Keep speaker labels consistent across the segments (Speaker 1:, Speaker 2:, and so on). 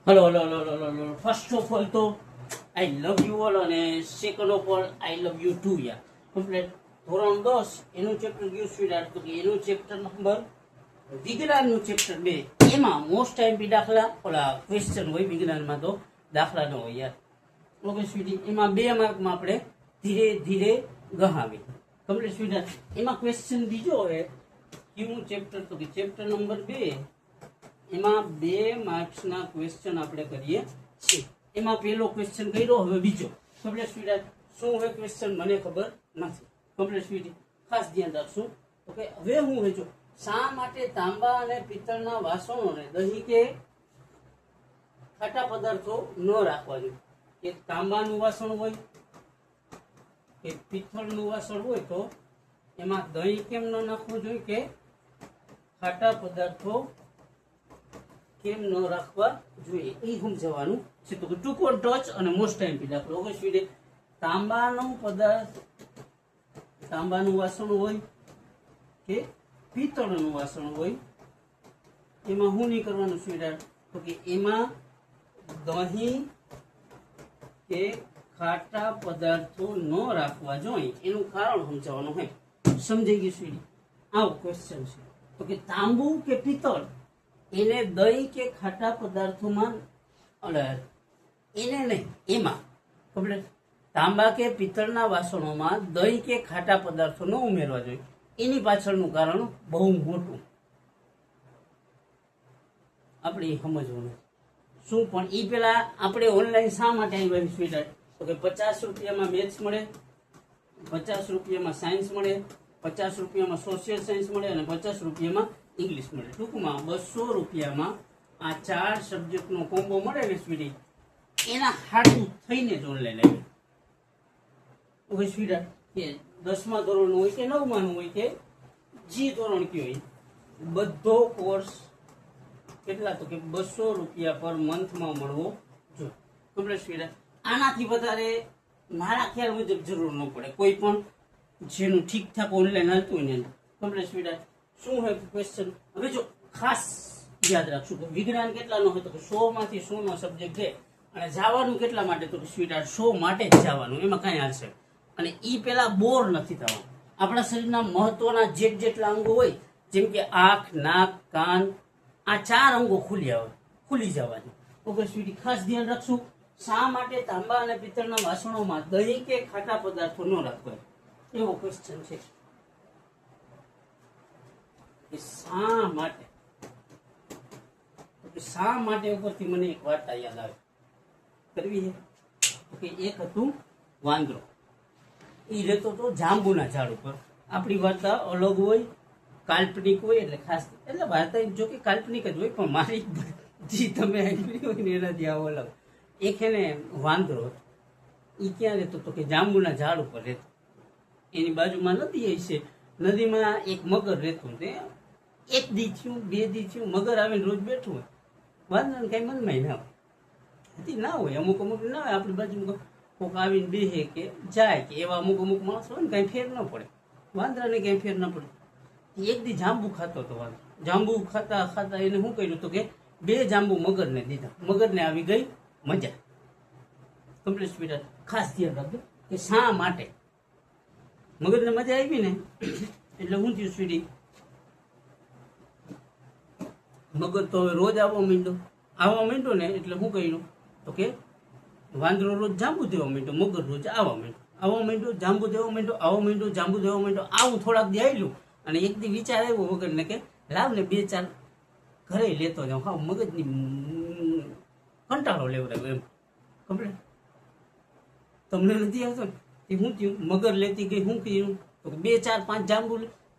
Speaker 1: Hello hello hello hello hello first of all तो I love you all અને second of all I love you too યાર complete ધોરણ 10 એનું chapter ગયું sweet તો કે એનું ચેપ્ટર નંબર વિજ્ઞાનનું ચેપ્ટર 2 એમાં મોસ્ટ ટાઈમ બી દાખલા ઓલા ક્વેશ્ચન હોય વિજ્ઞાનમાં તો દાખલા ન હોય યાર ઓકે સ્વીટી એમાં 2 માર્કમાં આપણે ધીરે ધીરે ગહાવી કમ્પ્લીટ સ્વીટ એમાં ક્વેશ્ચન બીજો હોય કયું ચેપ્ટર તો કે ચેપ્ટર નંબર 2 એમાં 2 માર્ક્સના ક્વેશ્ચન આપણે કરીએ છીએ એમાં પહેલો ક્વેશ્ચન કર્યો હવે બીજો કમ્પ્લીટ સ્વીટ શું હોય ક્વેશ્ચન મને ખબર નથી કમ્પ્લીટ સ્વીટ ખાસ ધ્યાન રાખશું ઓકે હવે હું વેચો શા માટે તાંબા અને પિત્તળના વાસણોને દહીં કે ખાટા પદાર્થો ન રાખવા જોઈએ કે તાંબાનું વાસણ હોય કે પિત્તળનું વાસણ હોય તો એમાં દહીં કેમ ન નાખવું જોઈએ કે ખાટા પદાર્થો કેમ ન રાખવા જોઈએ એ સમજવાનું છે તો ટુ કોન ટચ અને મોસ્ટ ટાઈમ પી દાખલો ઓકે સ્વીડે તાંબાનું પદાર્થ તાંબાનું વાસણ હોય કે પિત્તળનું વાસણ હોય એમાં શું નહીં કરવાનું સ્વીડર તો કે એમાં દહીં કે ખાટા પદાર્થો ન રાખવા જોઈએ એનું કારણ સમજાવવાનું હોય સમજાઈ ગયું સ્વીડી આવો ક્વેશ્ચન છે તો કે તાંબુ કે પિત્તળ એને દહીં કે ખાટા પદાર્થોમાં એને નહીં એમાં કમ્પ્લીટ તાંબા કે પિત્તળના વાસણોમાં દહીં કે ખાટા પદાર્થો ન ઉમેરવા જોઈએ એની પાછળનું કારણ બહુ મોટું આપણે સમજવાનું શું પણ એ પેલા આપણે ઓનલાઈન શા માટે આવ્યા સ્વીટર તો કે 50 રૂપિયામાં મેથ્સ મળે 50 રૂપિયામાં સાયન્સ મળે 50 રૂપિયામાં સોશિયલ સાયન્સ મળે અને 50 રૂપિયામાં ઇંગ્લિશ મળે ટૂંકમાં 200 રૂપિયામાં આ 4 સબ્જેક્ટનો કોમ્બો મળે ને સ્વીટી એના હાટું થઈને જ ઓનલાઈન આવી ઓકે સ્વીટા કે 10મા ધોરણનું હોય કે 9માનું હોય કે જી ધોરણ કયો હોય બધો કોર્સ કેટલા તો કે 200 રૂપિયા પર મંથમાં મળવો જોઈએ કમ્પ્લીટ સ્વીટા આનાથી વધારે મારા ખ્યાલ મુજબ જરૂર ન પડે કોઈ પણ જેનું ઠીકઠાક ઓનલાઈન હાલતું હોય ને કમ્પ્લીટ સ્વીટા શું હોય ક્વેશ્ચન હવે જો ખાસ યાદ રાખશું કે વિજ્ઞાન કેટલાનો હોય તો કે 100 માંથી 100 નો સબ્જેક્ટ છે અને જવાનું કેટલા માટે તો કે સ્વીટાર 100 માટે જ જવાનું એમાં કઈ હાલશે અને ઈ પેલા બોર નથી થવાનું આપણા શરીરના મહત્વના જેટલા અંગો હોય જેમ કે આંખ નાક કાન આ 4 અંગો ખુલી જવાની ઓકે સ્વીટી ખાસ ધ્યાન રાખશું શા માટે તાંબા અને પિત્તળના વાસણોમાં દહીં કે ખાટા પદાર્થો ન રાખવા એવો ક્વેશ્ચન છે શા માટે ઉપરથી મને એક વાર્તા યાદ આવે કરવી છે કે એક હતું વાંદરો એ રહેતો તો જાંબુના ઝાડ ઉપર આપણી વાર્તા અલગ હોય કાલ્પનિક હોય એટલે ખાસ એટલે વાર્તા જો કે કાલ્પનિક જ હોય પણ મારી જે તમે સાંભળી હોય ને એનાથી આવો અલગ એક એને વાંદરો એ ક્યાં રહેતો તો કે જાંબુના ઝાડ ઉપર રહેતો એની બાજુમાં નદી છે નદીમાં એક મગર રહેતું તે એક દી થયું 2 દી થયું મગર આવીને રોજ બેઠું હોય વાંદરાને કઈ મનમાં ના હોય ના હોય અમુક ના હોય આપણી બાજુ કોક આવીને બેહે કે જાય કે એવા અમુક માણસો હોય ને કઈ ફેર ન પડે વાંદરાને કઈ ફેર ન પડે એક દી જાંબુ ખાતો હતો વાંદરો જાંબુ ખાતા એને શું કર્યું તો કે 2 જાંબુ મગરને દીધા મગરને આવી ગઈ મજા કમ્પ્લીટ સ્પીડ ખાસ ધ્યાન રાખજો કે શા માટે મગરને મજા આવી ને એટલે હું થયું સ્વીડી મગર તો હવે રોજ આવવા માંડ્યો ને એટલે શું કર્યું તો કે વાંદરો રોજ જાંબુ દેવા માંડ્યો મગર રોજ આવવા માંડ્યો જાંબુ દેવા માંડ્યો જાંબુ દેવા માંડ્યો આવું થોડાક દી આવ્યું અને એક દી વિચાર આવ્યો મગરને કે લાવ ને 2-4 ઘરે લેતો જાઉં હા મગજની કંટાળો લેવડાવ્યો એમ કમ્પ્લીટ તમને નથી આવતો ને એ શું થયું મગર લેતી ગઈ શું કર્યું તો 2-4-5 જાંબુ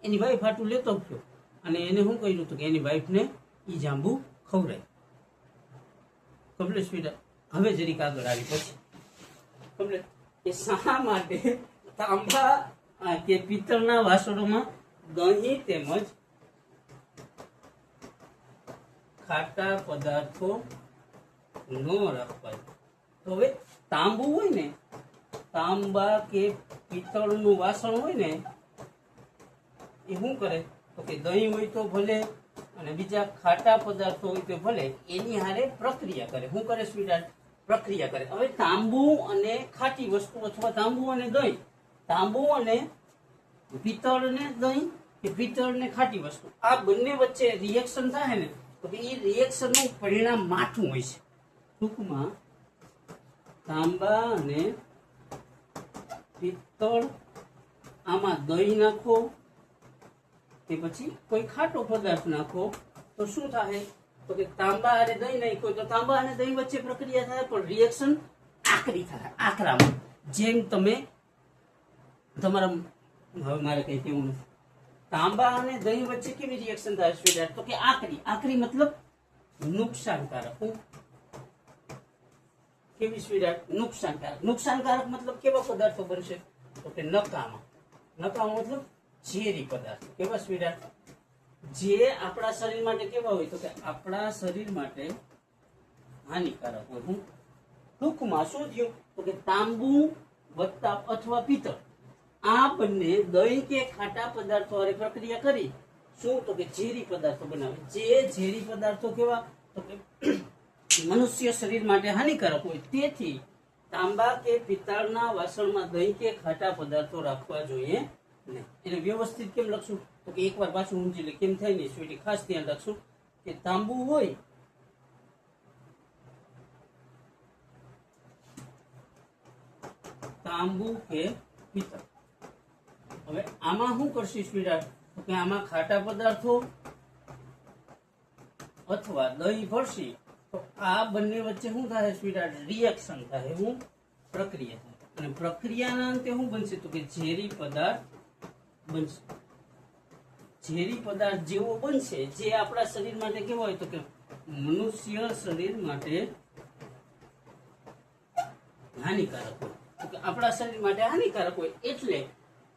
Speaker 1: એની વાઈફ હાટું લેતો ગયો અને એને શું કર્યું તો કે એની વાઈફને એ જાંબુ ખવડાય કમ્પ્લીટ સ્પીડ હવે જરીક આગળ આવી પછી કમ્પ્લીટ એ શા માટે તાંબા કે પિત્તળના વાસણોમાં દહીં તેમજ ખાટા પદાર્થો ન રાખવા તો હવે તાંબુ હોય ને તાંબા કે પિત્તળનું વાસણ હોય ને એ શું કરે તો કે દહીં હોય તો ભલે અને બીજા ખાટા પદાર્થો હોય તો ભલે એની હારે પ્રક્રિયા કરે. શું કરે સ્વીટહાર્ટ? પ્રક્રિયા કરે. હવે તાંબુ અને ખાટી વસ્તુ અથવા તાંબુ અને દહીં, તાંબુ અને પિત્તળ ને દહીં કે પિત્તળ ને ખાટી વસ્તુ, આ બંને વચ્ચે રિએક્શન થાય ને તો એ રિએક્શન નું પરિણામ માઠું હોય છે. ટૂંકમાં તાંબા અને પિત્તળ, આમાં દહીં નાખો કે પછી કોઈ ખાટો પદાર્થ નાખો તો શું થાય? તો કે તાંબા અને દહીં નાખો તો તાંબા અને દહીં વચ્ચે પ્રક્રિયા થાય પણ રિએક્શન આકરી થાય, આકરામાં. જેમ તમે તમારા, હવે મારે કઈ કેવું નથી, તાંબા અને દહીં વચ્ચે કેવી રિએક્શન થાય સ્વીટહાર્ટ? તો કે આકરી. આકરી મતલબ નુકસાનકારક. કેવી સ્વીટહાર્ટ? નુકસાનકારક. નુકસાનકારક મતલબ કેવા પદાર્થો બનશે? તો કે નકામા. નકામા મતલબ ઝેરી પદાર્થ. કેવા સ્વીટહાર્ટ? જે આપણા શરીર માટે કેવા હોય? તો કે આપણા શરીર માટે હાનિકારક હોય. હું ટૂંકમાં શું થયું? તો કે તાંબુ વત્તા અથવા પિત્તળ, આ બંને દહીં કે ખાટા પદાર્થો હારે પ્રક્રિયા કરી શું? તો કે ઝેરી પદાર્થો બનાવે. જે ઝેરી પદાર્થો કેવા? તો કે મનુષ્ય શરીર માટે હાનિકારક હોય. તેથી તાંબા કે પિત્તળના વાસણમાં દહીં કે ખાટા પદાર્થો રાખવા જોઈએ નહીં. એને વ્યવસ્થિત કેમ લખશું? તો કે એકવાર પાછું ઊંચી લે, કેમ થાય નહીં સ્વીટી? ખાસ ધ્યાન રાખશું કે તાંબુ હોય, તાંબુ કે પિત્તળ. હવે આમાં શું કરશું સ્વીટહાર્ટ? તો કે આમાં ખાટા પદાર્થો અથવા દહીં ભરશી તો આ બંને વચ્ચે શું થાય સ્વીટહાર્ટ? રિએક્શન થાય. હું પ્રક્રિયા થાય. અને પ્રક્રિયાના અંતે શું બનશે? તો કે ઝેરી પદાર્થ બનશે. ઝેરી પદાર્થ જેવો બનશે જે આપણા શરીર માટે કેવો હોય? તો કે મનુષ્ય શરીર માટે હાનિકારક હોય. તો કે આપણા શરીર માટે હાનિકારક હોય એટલે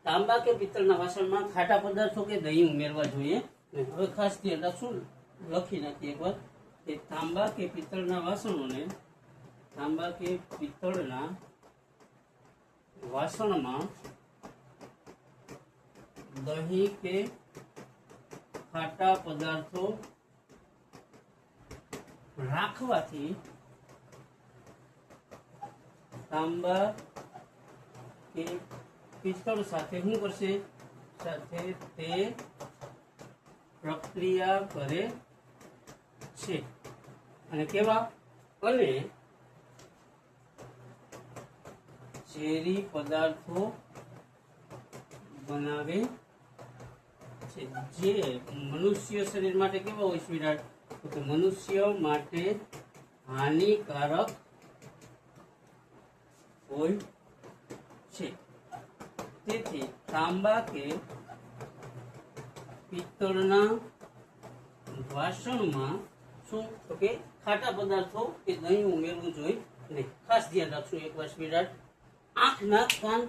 Speaker 1: તાંબા કે પિત્તળના વાસણમાં ખાટા પદાર્થો કે દહીં ઉમેરવા જોઈએ. હવે ખાસ ધ્યાન રાખશું, લખી નાખીએ એકવાર કે તાંબા કે પિત્તળના વાસણોને, તાંબા કે પિત્તળના વાસણમાં દહીં કે ખાટા પદાર્થો રાખવાથી તાંબા કે પિત્તળ સાથે શું કરશે? સાથે તે પ્રક્રિયા કરે છે. અને કેવા? અને ઝેરી પદાર્થો બનાવે છે જે મનુષ્ય શરીર માટે કેવા હોય સ્વીટહાર્ટ? તો કે મનુષ્ય માટે હાનિકારક હોય છે. તેથી તાંબા કે પિત્તળના વાસણમાં શું? તો કે ખાટા પદાર્થો કે દહીં ઉમેરવું જોઈએ નહીં. ખાસ ધ્યાન રાખશું એકવાર સ્વીટહાર્ટ. આંખ, નાક, કાન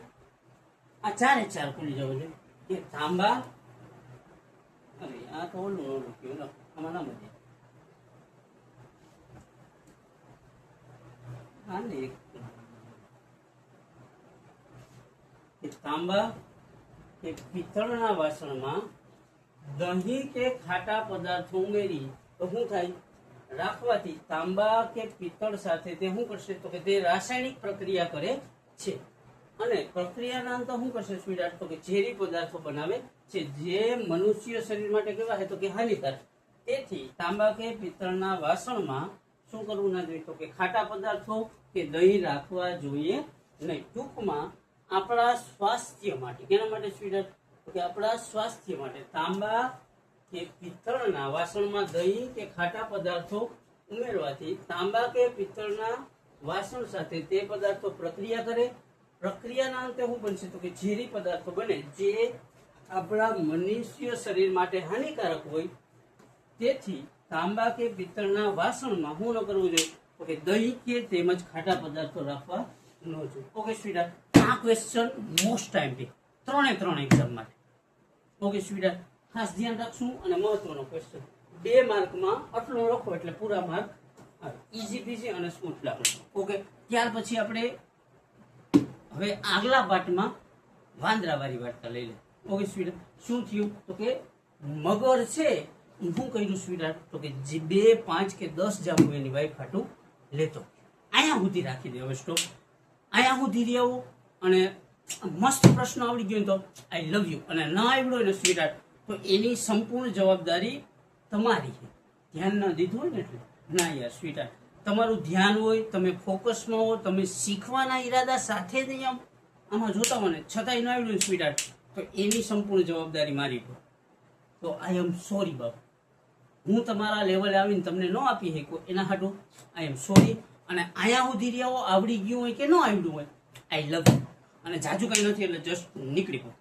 Speaker 1: આ ચારે ચાર ખુલી જવું જોઈએ. કે તાંબા, અરે આ તો ઓલું કયું ને, આમાં ના મજા. આને તાંબા કે પિત્તળના વાસણમાં દહીં કે ખાટા પદાર્થો ઉમેરી તો શું થાય? રાખવાથી તાંબા કે પિત્તળ સાથે તે શું કરશે? તો કે તે રાસાયણિક પ્રક્રિયા કરે છે. અને પ્રક્રિયાના અંતે શું કરશે સ્વીટહાર્ટ? તો કે ઝેરી પદાર્થો બનાવે છે જે મનુષ્ય શરીર માટે કેવા છે? તો કે હાનિકારક. તેથી તાંબા કે પિત્તળના વાસણમાં શું કરવું ના જોઈએ? તો કે ખાટા પદાર્થો કે દહીં રાખવા જોઈએ નહીં. ટૂંકમાં આપણા સ્વાસ્થ્ય માટે, કેના માટે સ્વીટહાર્ટ? તો કે આપણા સ્વાસ્થ્ય માટે તાંબા કે પિત્તળના વાસણમાં દહીં કે ખાટા પદાર્થો ઉમેરવાથી તાંબા કે પિત્તળના વાસણ સાથે તે પદાર્થો પ્રક્રિયા કરે. પ્રક્રિયાના અંતે શું બનશે? તો કે ઝેરી પદાર્થો બને જે આપણા મનુષ્ય શરીર માટે હાનિકારક હોય. તેથી તાંબા કે પિત્તળના વાસણમાં શું ન કરવું જોઈએ? તો કે દહીં કે તેમજ ખાટા પદાર્થો રાખવા ન જોઈએ. ઓકે સ્વીટહાર્ટ, આ ક્વેશ્ચન મોસ્ટ ટાઈમ ત્રણ એક્ઝામ માટે. ઓકે સ્વીટહાર્ટ, ખાસ ધ્યાન રાખશું. અને મહત્વનો ક્વેશ્ચન 2 માર્કમાં આટલો લખો એટલે પૂરા માર્ક આવે. ઈઝી પીઝી અને સ્મૂથ લાગે. ઓકે, ત્યાર પછી આપણે હવે આગલા પાઠમાં વાંદરાવાળી વાર્તા લઈ લે. ઓકે સ્વીટહાર્ટ, શું થયું? તો કે મગર છે હું શું કર્યું સ્વીટહાર્ટ, તો કે જે 2, 5 કે 10 જાંબુ એની વાઈફ હાટું લેતો. અહીંયા સુધી રાખી દે હવે સ્ટોપ. અહીંયા સુધી રહી આવો અને મસ્ત પ્રશ્ન આવડી ગયો તો આઈ લવ યુ, અને ના આવડ્યો હોય ને સ્વીટહાર્ટ, તો એની સંપૂર્ણ જવાબદારી તમારી છે. ધ્યાન ન દીધું હોય ને એટલે ના યાર સ્વીટહાર્ટ, તમારું ધ્યાન હોય, તમે ફોકસમાં હો, તમે શીખવાના ઈરાદા સાથે જ આમાં જોતા હો ને છતાંય ના આવડ્યું સ્વીટહાર્ટ, તો એની સંપૂર્ણ જવાબદારી મારી પર. તો આઈ એમ સોરી બાપ, હું તમારા લેવલે આવીને તમને ન આપી શકું એના હાટું આઈ એમ સોરી. અને અહીંયા સુધી રહ્યા આવડી ગયું હોય કે ન આવડ્યું હોય, આઈ લવ યુ. અને જાજુ કંઈ નથી એટલે જસ્ટ નીકળી પડો.